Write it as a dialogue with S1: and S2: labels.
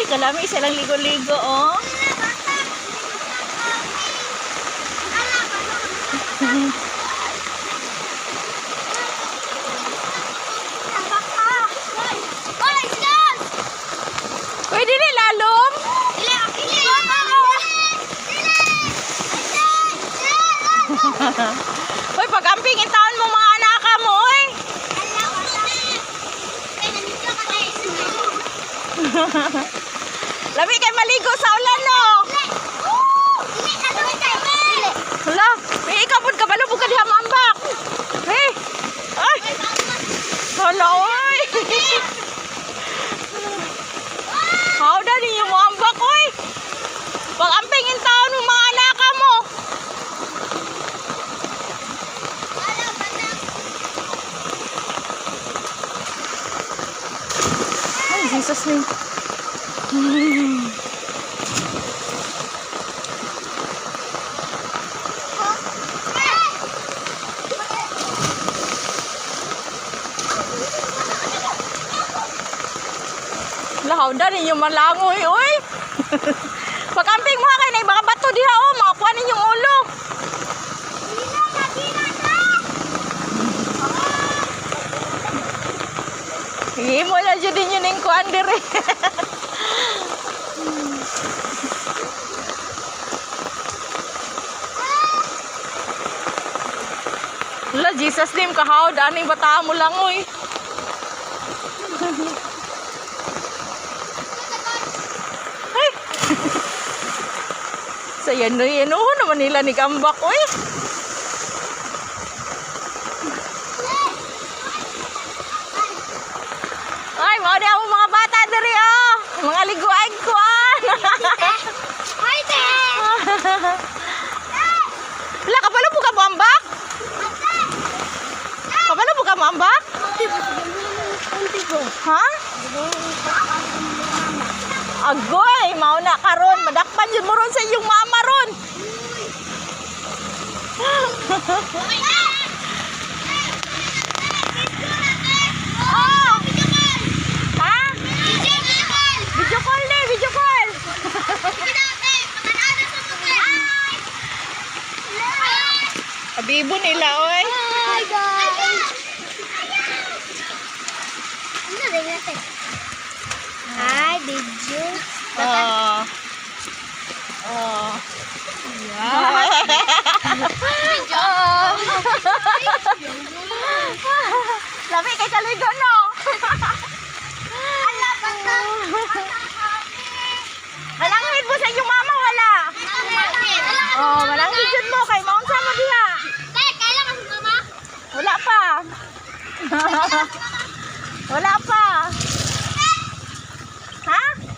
S1: kalami silang ligo-ligo, oh. Pwede rin lalom. Uy, pag-ampingin taon mo mga anak ka mo, uy. Labi kay maligo sa ulan, no? Hala, may ikapod ka ba? Lubog ka diha mambak. Hey, ay. Hala, uy. How da ninyo mo ambak, uy. Pag-ampingin taon mo mga anak ka mo. Ay, Jesus name. Lahaw da ninyo malangoy, uy. Pag-amping mo kay na mga bato diha, oh, makakuha ninyong ulo. Hindi mo na dyan din yun yung kuhan dire. Wala, Jesus name, kahaw, daning bata mo lang, uy. Ay! So, yan naman nila ni Gambak, uy. Ay, mau dia mga bata diri, oh. Mga liguan kuan. Hi, te. Wala, kabalo po ka mambak? Kabalo po ka mambak? Ha? Agoy, mau na karon, madakpan yun mo ron sa iyong mama ron. Oh! Ha? Video call na, video call. Abibo nila, oy.
S2: Hi, guys. Hi, video.
S1: Oh. Oh. Yeah.
S2: Video.
S1: Labi kay kaligo, no?
S2: Ala, bata.
S1: Malangit mo sa inyong mama, wala. Oh, malangit yun mo kay maunsa mo diha.
S2: Kailan kasi mama?
S1: Wala pa. Wala pa.